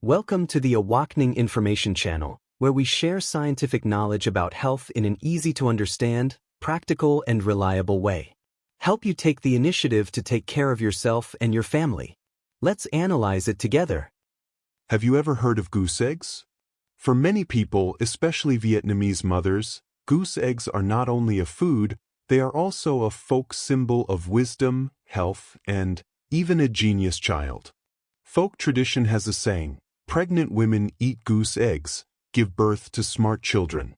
Welcome to the Awakening Information Channel, where we share scientific knowledge about health in an easy-to-understand, practical, and reliable way. Help you take the initiative to take care of yourself and your family. Let's analyze it together. Have you ever heard of goose eggs? For many people, especially Vietnamese mothers, goose eggs are not only a food, they are also a folk symbol of wisdom, health, and even a genius child. Folk tradition has a saying, "Pregnant women eat goose eggs, give birth to smart children."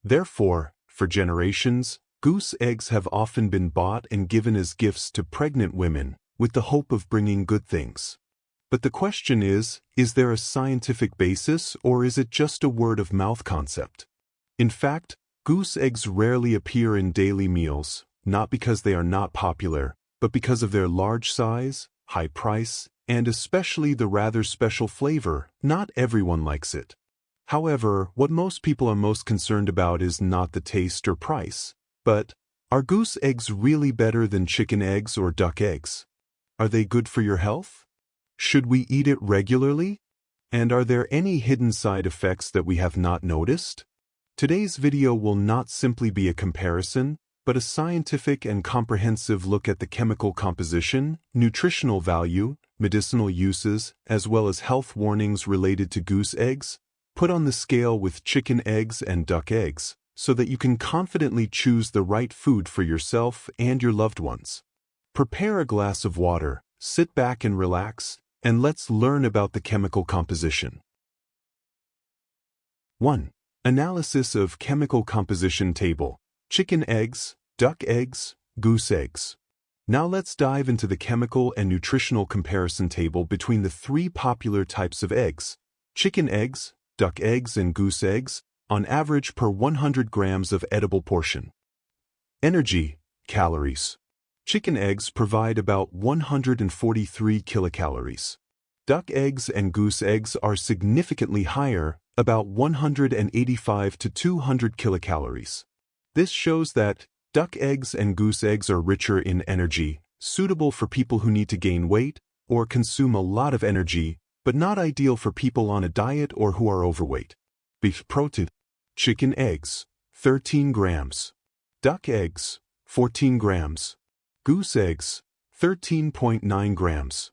Therefore, for generations, goose eggs have often been bought and given as gifts to pregnant women, with the hope of bringing good things. But the question is there a scientific basis or is it just a word-of-mouth concept? In fact, goose eggs rarely appear in daily meals, not because they are not popular, but because of their large size, high price, and especially the rather special flavor. Not everyone likes it. However, what most people are most concerned about is not the taste or price, but are goose eggs really better than chicken eggs or duck eggs? Are they good for your health? Should we eat it regularly? And are there any hidden side effects that we have not noticed? Today's video will not simply be a comparison, but a scientific and comprehensive look at the chemical composition, nutritional value, medicinal uses, as well as health warnings related to goose eggs, put on the scale with chicken eggs and duck eggs, so that you can confidently choose the right food for yourself and your loved ones. Prepare a glass of water, sit back and relax, and let's learn about the chemical composition. 1. Analysis of chemical composition table. Chicken eggs, duck eggs, goose eggs. Now let's dive into the chemical and nutritional comparison table between the three popular types of eggs: chicken eggs, duck eggs, and goose eggs, on average per 100 grams of edible portion. Energy, calories. Chicken eggs provide about 143 kilocalories. Duck eggs and goose eggs are significantly higher, about 185 to 200 kilocalories. This shows that duck eggs and goose eggs are richer in energy, suitable for people who need to gain weight or consume a lot of energy, but not ideal for people on a diet or who are overweight. Beef protein. Chicken eggs, 13 grams. Duck eggs, 14 grams. Goose eggs, 13.9 grams.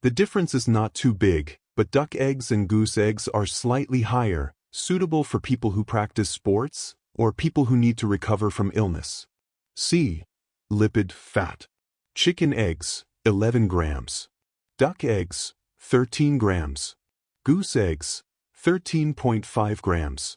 The difference is not too big, but duck eggs and goose eggs are slightly higher, suitable for people who practice sports or people who need to recover from illness. C. Lipid fat. Chicken eggs, 11 grams. Duck eggs, 13 grams. Goose eggs, 13.5 grams.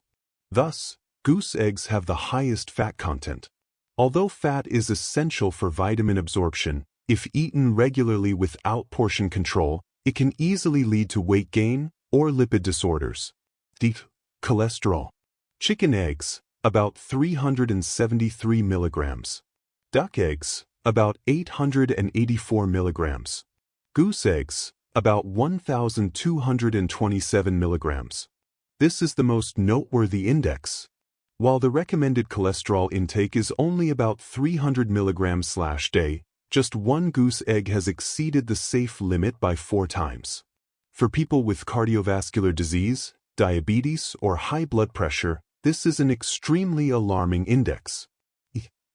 Thus, goose eggs have the highest fat content. Although fat is essential for vitamin absorption, if eaten regularly without portion control, it can easily lead to weight gain or lipid disorders. D. Cholesterol. Chicken eggs, about 373 milligrams. Duck eggs, about 884 milligrams. Goose eggs, about 1,227 milligrams. This is the most noteworthy index. While the recommended cholesterol intake is only about 300 milligrams/day, just one goose egg has exceeded the safe limit by 4 times. For people with cardiovascular disease, diabetes, or high blood pressure, this is an extremely alarming index.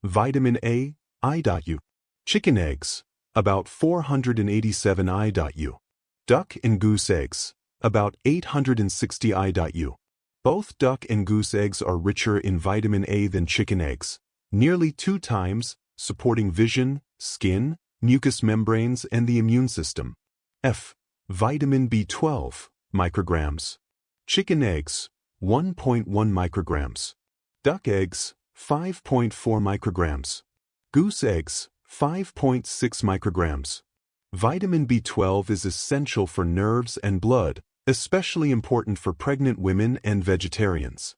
Vitamin A, I.U. Chicken eggs, about 487 I.U. Duck and goose eggs, about 860 I.U. Both duck and goose eggs are richer in vitamin A than chicken eggs, nearly 2 times, supporting vision, skin, mucous membranes, and the immune system. F. Vitamin B12, micrograms. Chicken eggs, 1.1 micrograms. Duck eggs, 5.4 micrograms. Goose eggs, 5.6 micrograms. Vitamin B12 is essential for nerves and blood, especially important for pregnant women and vegetarians.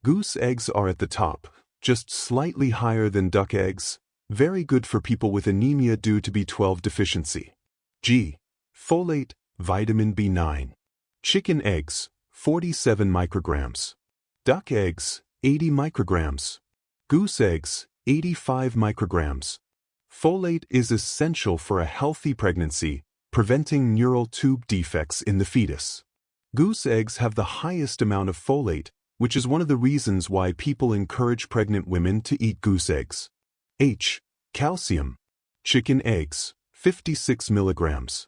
Goose eggs are at the top, just slightly higher than duck eggs, very good for people with anemia due to B12 deficiency. G. Folate, vitamin B9. Chicken eggs, 47 micrograms. Duck eggs, 80 micrograms. Goose eggs, 85 micrograms. Folate is essential for a healthy pregnancy, preventing neural tube defects in the fetus. Goose eggs have the highest amount of folate, which is one of the reasons why people encourage pregnant women to eat goose eggs. H. Calcium. Chicken eggs, 56 milligrams.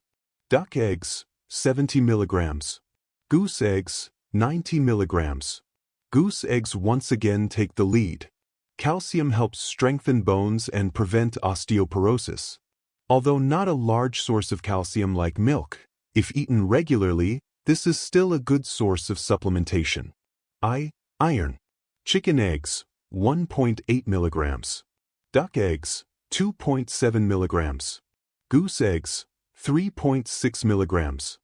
Duck eggs, 70 milligrams. Goose eggs, 90 milligrams. Goose eggs once again take the lead. Calcium helps strengthen bones and prevent osteoporosis. Although not a large source of calcium like milk, if eaten regularly, this is still a good source of supplementation. Iron. Chicken eggs, 1.8 milligrams. Duck eggs, 2.7 milligrams. Goose eggs, 3.6 milligrams.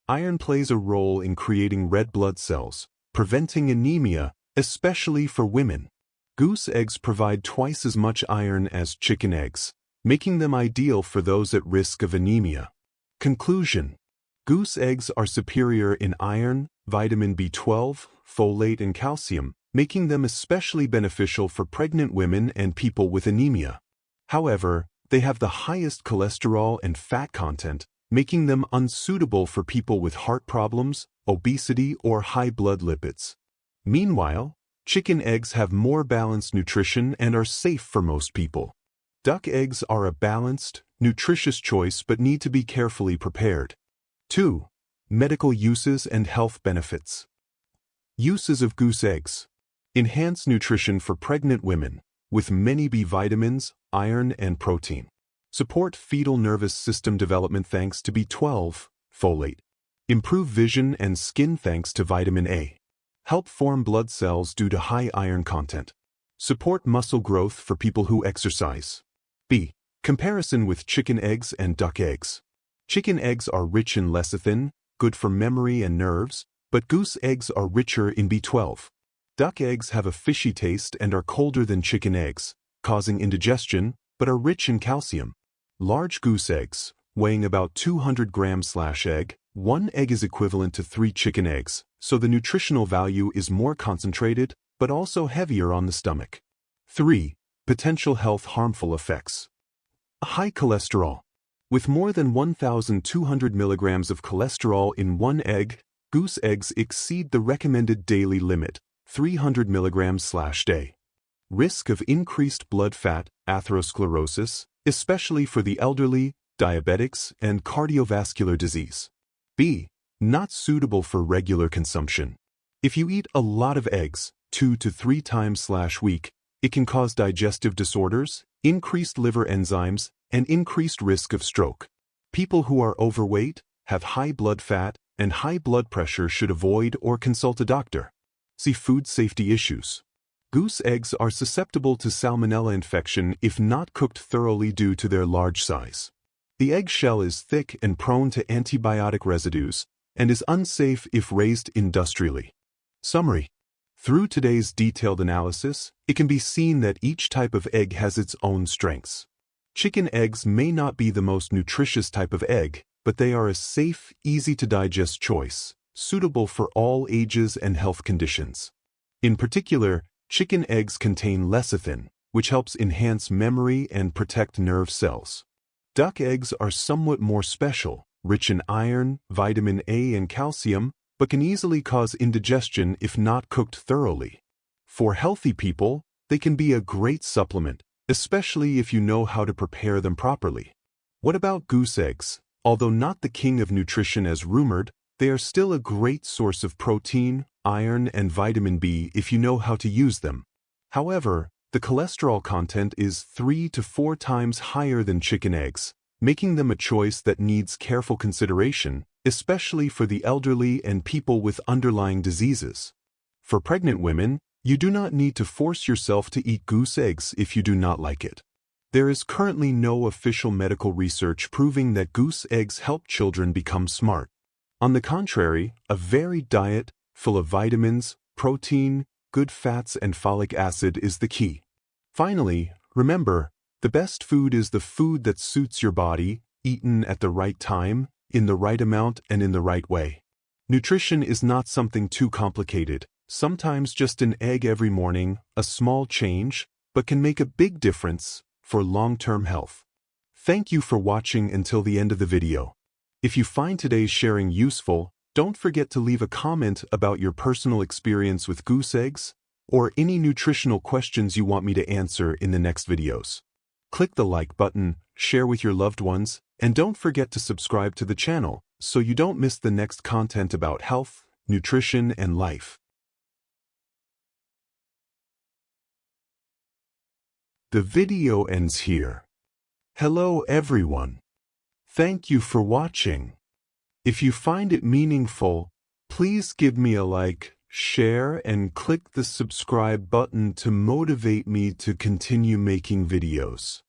Iron plays a role in creating red blood cells, preventing anemia, especially for women. Goose eggs provide twice as much iron as chicken eggs, making them ideal for those at risk of anemia. Conclusion: goose eggs are superior in iron, vitamin B12, folate, and calcium, making them especially beneficial for pregnant women and people with anemia. However, they have the highest cholesterol and fat content, making them unsuitable for people with heart problems, obesity, or high blood lipids. Meanwhile, chicken eggs have more balanced nutrition and are safe for most people. Duck eggs are a balanced, nutritious choice but need to be carefully prepared. 2. Medical uses and health benefits. Uses of goose eggs. Enhance nutrition for pregnant women, with many B vitamins, iron, and protein. Support fetal nervous system development thanks to B12, folate. Improve vision and skin thanks to vitamin A. Help form blood cells due to high iron content. Support muscle growth for people who exercise. B. Comparison with chicken eggs and duck eggs. Chicken eggs are rich in lecithin, good for memory and nerves, but goose eggs are richer in B12. Duck eggs have a fishy taste and are colder than chicken eggs, causing indigestion, but are rich in calcium. Large goose eggs, weighing about 200 grams/egg, one egg is equivalent to 3 chicken eggs, so the nutritional value is more concentrated, but also heavier on the stomach. 3. Potential health harmful effects. High cholesterol. With more than 1,200 milligrams of cholesterol in one egg, goose eggs exceed the recommended daily limit, 300 milligrams/day. Risk of increased blood fat, atherosclerosis, especially for the elderly, diabetics, and cardiovascular disease. B. Not suitable for regular consumption. If you eat a lot of eggs, 2 to 3 times/week, it can cause digestive disorders, increased liver enzymes, and increased risk of stroke. People who are overweight, have high blood fat, and high blood pressure should avoid or consult a doctor. See food safety issues. Goose eggs are susceptible to salmonella infection if not cooked thoroughly due to their large size. The egg shell is thick and prone to antibiotic residues, and is unsafe if raised industrially. Summary. Through today's detailed analysis, it can be seen that each type of egg has its own strengths. Chicken eggs may not be the most nutritious type of egg, but they are a safe, easy-to-digest choice, suitable for all ages and health conditions. In particular, chicken eggs contain lecithin, which helps enhance memory and protect nerve cells. Duck eggs are somewhat more special, rich in iron, vitamin A, and calcium, but can easily cause indigestion if not cooked thoroughly. For healthy people, they can be a great supplement, especially if you know how to prepare them properly. What about goose eggs? Although not the king of nutrition as rumored, they are still a great source of protein, iron, and vitamin B if you know how to use them. However, the cholesterol content is 3 to 4 times higher than chicken eggs, making them a choice that needs careful consideration, especially for the elderly and people with underlying diseases. For pregnant women, you do not need to force yourself to eat goose eggs if you do not like it. There is currently no official medical research proving that goose eggs help children become smart. On the contrary, a varied diet, full of vitamins, protein, good fats, and folic acid is the key. Finally, remember, the best food is the food that suits your body, eaten at the right time, in the right amount, and in the right way. Nutrition is not something too complicated. Sometimes just an egg every morning, a small change, but can make a big difference for long-term health. Thank you for watching until the end of the video. If you find today's sharing useful, Don't forget to leave a comment about your personal experience with goose eggs, or any nutritional questions you want me to answer in the next videos. Click the like button, share with your loved ones, and don't forget to subscribe to the channel so you don't miss the next content about health, nutrition, and life. The video ends here. Hello everyone. Thank you for watching. If you find it meaningful, please give me a like, share, and click the subscribe button to motivate me to continue making videos.